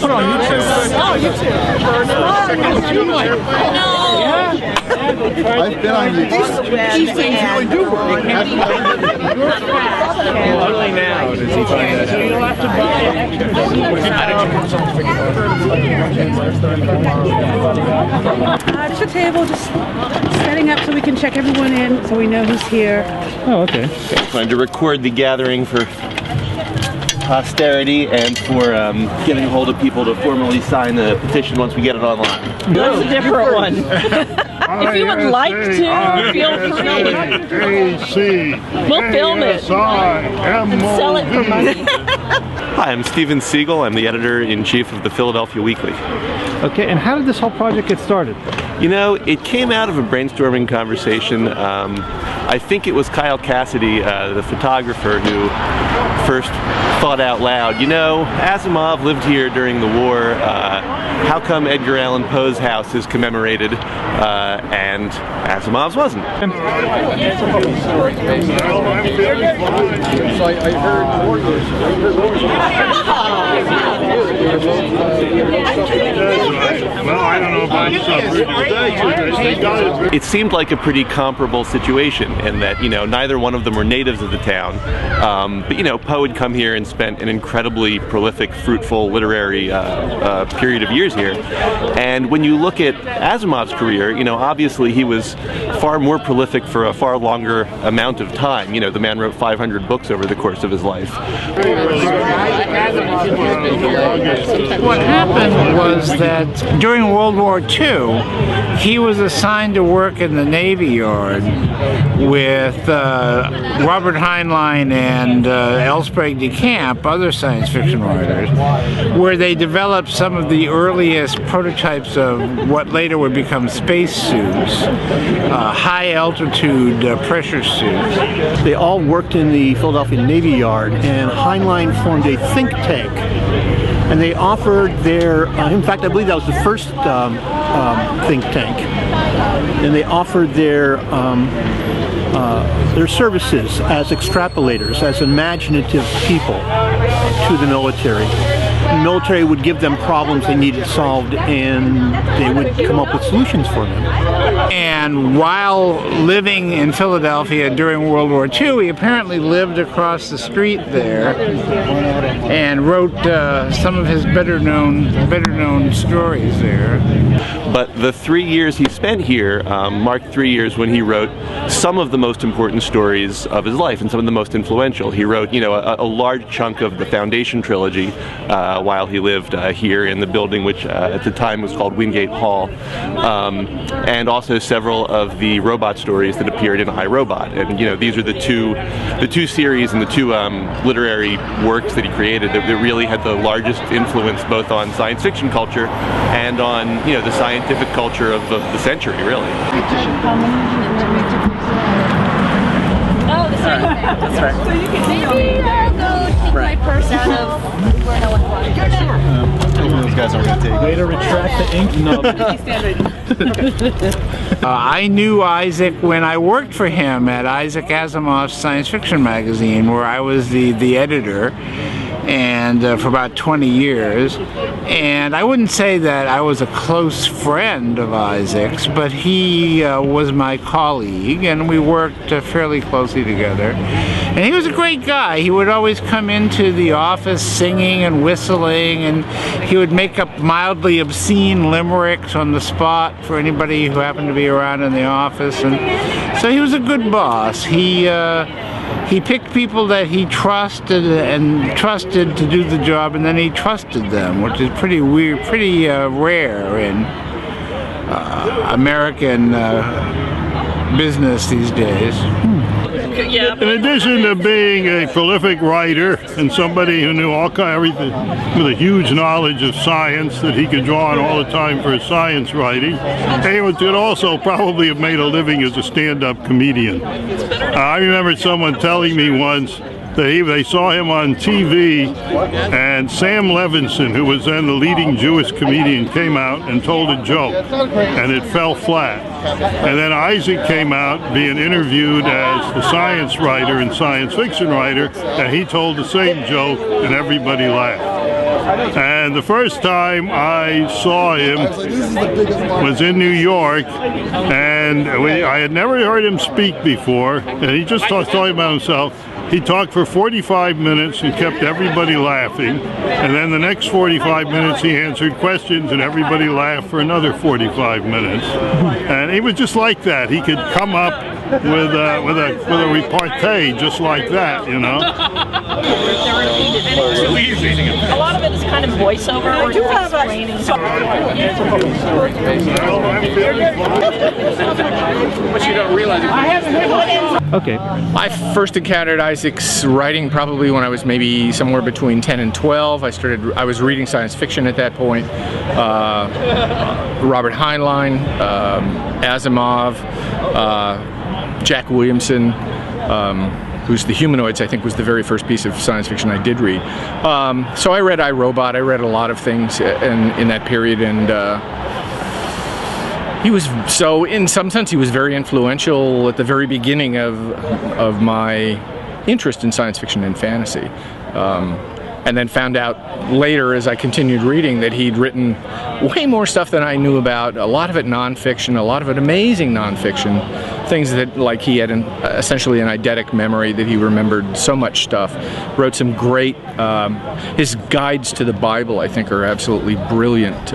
put it on YouTube. Oh, YouTube. No. I've been on YouTube. These things really do work. Only now does he find that out. Just a table, just setting up so we can check everyone in, so we know who's here. Oh, okay. Trying to record the gathering for posterity and for getting a hold of people to formally sign the petition once we get it online. That's a different one. If you would like to, feel free. We'll film it. Sell it for money. Hi, I'm Steven Siegel. I'm the editor-in-chief of the Philadehlphia Weekly. Okay, and how did this whole project get started? You know, it came out of a brainstorming conversation. I think it was Kyle Cassidy, the photographer, who first thought out loud, you know, Asimov lived here during the war. How come Edgar Allan Poe's house is commemorated and Asimov's wasn't? Well, I don't know about it seemed like a pretty comparable situation in that, you know, neither one of them were natives of the town, but, you know, Poe had come here and spent an incredibly prolific, fruitful literary period of years here. And when you look at Asimov's career, you know, obviously he was far more prolific for a far longer amount of time. You know, the man wrote 500 books over the course of his life. What happened was that during World War II, he was assigned to work in the Navy Yard with Robert Heinlein and L. Sprague de Camp, other science fiction writers, where they developed some of the earliest prototypes of what later would become space suits, high-altitude pressure suits. They all worked in the Philadehlphia Navy Yard, and Heinlein formed a think tank. And they offered their, in fact, I believe that was the first think tank. And they offered their services as extrapolators, as imaginative people to the military. The military would give them problems they needed solved, and they would come up with solutions for them. And while living in Philadehlphia during World War II, he apparently lived across the street there and wrote some of his better known stories there. But the 3 years he spent here marked 3 years when he wrote some of the most important stories of his life and some of the most influential. He wrote, you know, a large chunk of the Foundation trilogy while he lived here in the building, which at the time was called Wingate Hall, and also several of the robot stories that appeared in iRobot. And, you know, these are the two series and the two literary works that he created that really had the largest influence both on science fiction culture and on, you know, the scientific culture of the century, really. Oh, the same thing. That's right. So you can maybe I'll go take my purse out of where no one wants it. Those guys aren't going to take it. Way to retract the ink nub. I knew Isaac when I worked for him at Isaac Asimov's science fiction magazine, where I was the editor, and for about 20 years. And I wouldn't say that I was a close friend of Isaac's, but he was my colleague, and we worked fairly closely together. And he was a great guy. He would always come into the office singing and whistling, and he would make up mildly obscene limericks on the spot for anybody who happened to be around in the office. And so he was a good boss. He picked people that he trusted to do the job, and then he trusted them, which is pretty weird, pretty rare in American business these days. In addition to being a prolific writer and somebody who knew everything with a huge knowledge of science that he could draw on all the time for his science writing, he could also probably have made a living as a stand-up comedian. I remember someone telling me once that they saw him on TV, and Sam Levinson, who was then the leading Jewish comedian, came out and told a joke, and it fell flat. And then Isaac came out being interviewed as the science writer and science fiction writer, and he told the same joke, and everybody laughed. And the first time I saw him was in New York, and I had never heard him speak before, and he just talking about himself. He talked for 45 minutes and kept everybody laughing, and then the next 45 minutes he answered questions and everybody laughed for another 45 minutes. And he was just like that. He could come up with a repartee just like that, you know. A lot of it is kind of voiceover. I do have explaining. But you don't realize it. Okay. I first encountered Isaac's writing probably when I was maybe somewhere between 10 and 12. I was reading science fiction at that point. Robert Heinlein, Asimov, Jack Williamson, who's The Humanoids, I think was the very first piece of science fiction I did read. So I read I, Robot. I read a lot of things in that period, and he was, so in some sense, he was very influential at the very beginning of my interest in science fiction and fantasy. And then found out later as I continued reading that he'd written way more stuff than I knew about, a lot of it nonfiction, a lot of it amazing nonfiction, things that like he had essentially an eidetic memory, that he remembered so much stuff, wrote some great, his guides to the Bible I think are absolutely brilliant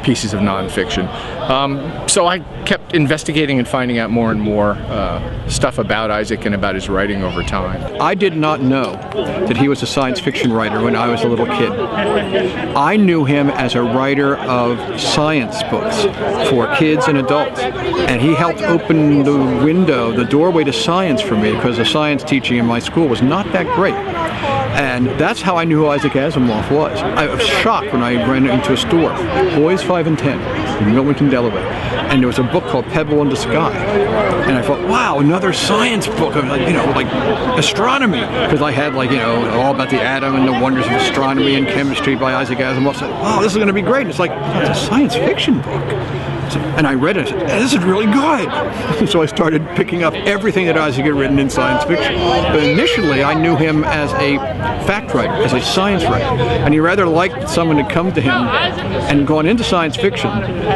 pieces of nonfiction. So I kept investigating and finding out more and more stuff about Isaac and about his writing over time. I did not know that he was a science fiction writer when I was a little kid. I knew him as a writer of science books for kids and adults, and he helped open the window, the doorway to science for me, because the science teaching in my school was not that great. And that's how I knew who Isaac Asimov was. I was shocked when I ran into a store, Boys 5 and 10, in Wilmington, Delaware, and there was a book called Pebble in the Sky. And I thought, wow, another science book, like, you know, like astronomy, because I had, like, you know, all about the atom and the wonders of astronomy and chemistry by Isaac Asimov. I said, wow, this is going to be great. And it's like, it's a science fiction book. And I read it, and this is really good. So I started picking up everything that Isaac had written in science fiction. But initially, I knew him as a fact writer, as a science writer. And he rather liked someone to come to him and gone into science fiction,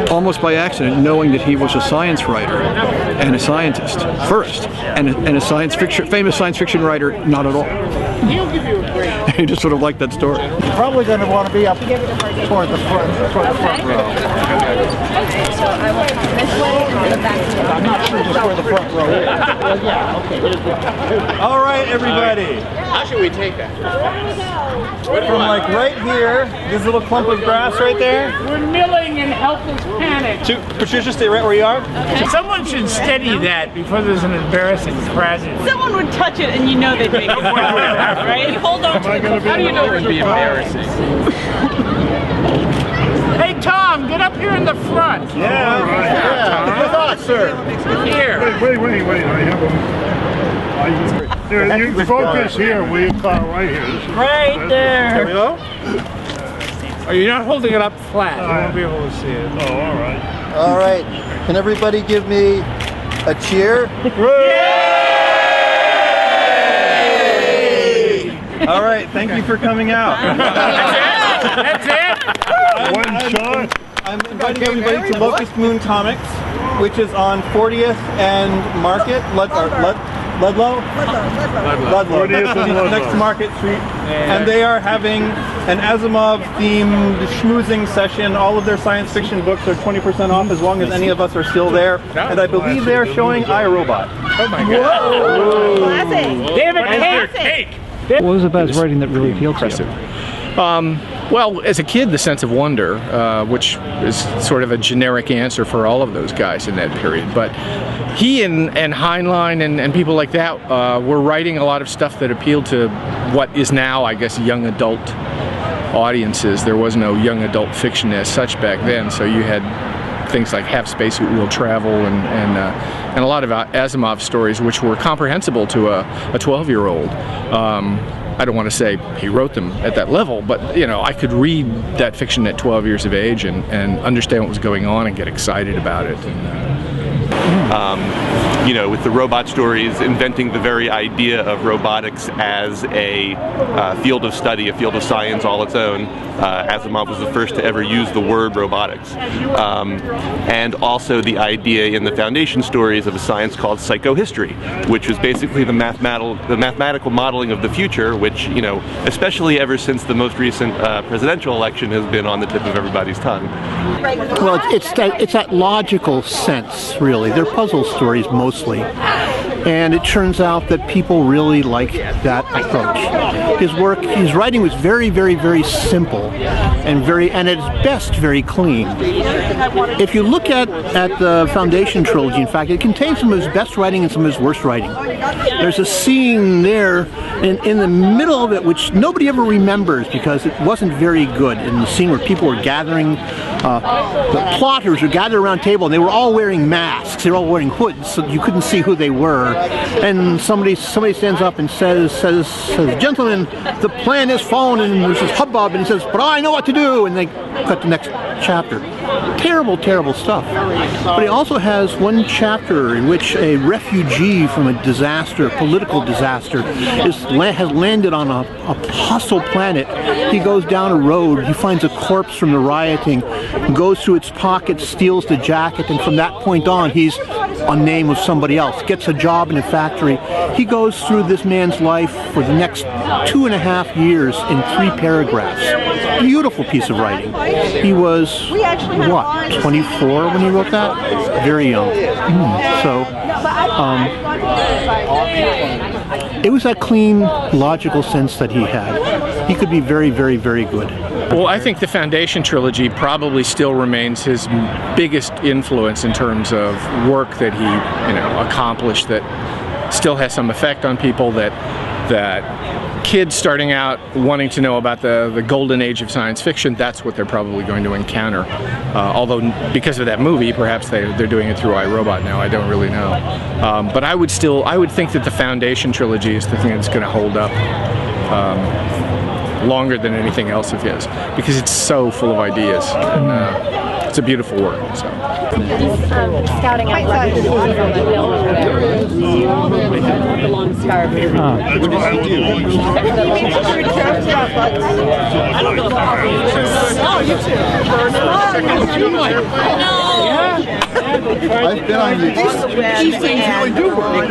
almost by accident, knowing that he was a science writer and a scientist first, and a science fiction, famous science fiction writer, not at all. He just sort of liked that story. You're probably going to want to be up toward the front row. So I will come this way and then back to the I'm not sure just where the front row is. Well, yeah, okay. All right, everybody. How should we take that? From like right here, this little clump of grass right there. We're milling in helpless panic. Patricia, stay right where you are. Someone should steady that before there's an embarrassing tragedy. Someone would touch it and you know they'd make it right? Hold on to it. How do you know it would be embarrassing? Hey Tom, get up here in the front. Yeah. Right. With us, sir. Here. Wait, I have them. Here, you focus here, will you, Carl, right here. Right there. There we go. Oh, you're not holding it up flat. You won't be able to see it. Oh, all right. All right. Can everybody give me a cheer? Yay! All right. Thank you for coming out. That's it? One shot. I'm inviting everybody to Locust Moon Comics, which is on 40th and Market, Ludlow? Ludlow. 40th and Ludlow. Next to Market Street. And they are having an Asimov-themed schmoozing session. All of their science fiction books are 20% off as long as any of us are still there. And I believe they are showing iRobot. Oh my God. Classic. David, cake. What was it about his writing that really appealed to you? Well, as a kid, the sense of wonder, which is sort of a generic answer for all of those guys in that period. But he and Heinlein and people like that were writing a lot of stuff that appealed to what is now, I guess, young adult audiences. There was no young adult fiction as such back then, so you had things like Half Space Will Travel and a lot of Asimov stories which were comprehensible to a 12-year-old. I don't want to say he wrote them at that level, but you know, I could read that fiction at 12 years of age and understand what was going on and get excited about it. And, You know, with the robot stories, inventing the very idea of robotics as a field of study, a field of science all its own. Asimov was the first to ever use the word robotics. And also the idea in the Foundation stories of a science called psychohistory, which is basically the mathematical modeling of the future, which, you know, especially ever since the most recent presidential election, has been on the tip of everybody's tongue. Well, it's that logical sense, really. They're puzzle stories mostly. And it turns out that people really like that approach. His writing was very, very, very simple and at its best, very clean. If you look at the Foundation trilogy, in fact, it contains some of his best writing and some of his worst writing. There's a scene there in the middle of it which nobody ever remembers because it wasn't very good. In the scene where people were gathering, the plotters were gathered around a table and they were all wearing masks. They were all wearing hoods, so you couldn't see who they were. And somebody stands up and says, "Gentlemen, the plan is fallen," and there's this hubbub, and he says, "But I know what to do," and they cut the next chapter. Terrible, terrible stuff. But he also has one chapter in which a refugee from a disaster, a political disaster, has landed on a hostile planet. He goes down a road, he finds a corpse from the rioting, goes through its pocket, steals the jacket, and from that point on, he's a name of somebody else, gets a job in a factory. He goes through this man's life for the next 2.5 years in 3 paragraphs. Beautiful piece of writing. He was, what, 24 when he wrote that? Very young. So, it was that clean, logical sense that he had. He could be very, very, very good. Well, I think the Foundation trilogy probably still remains his biggest influence in terms of work that he, you know, accomplished that still has some effect on people, that kids starting out wanting to know about the golden age of science fiction, that's what they're probably going to encounter. Although because of that movie, perhaps they're doing it through iRobot now, I don't really know. But I would think that the Foundation trilogy is the thing that's going to hold up longer than anything else of his, because it's so full of ideas. And, it's a beautiful work. So. Scouting out the long scarf. That's what I do. I don't know if I I've been on YouTube. These things really do work.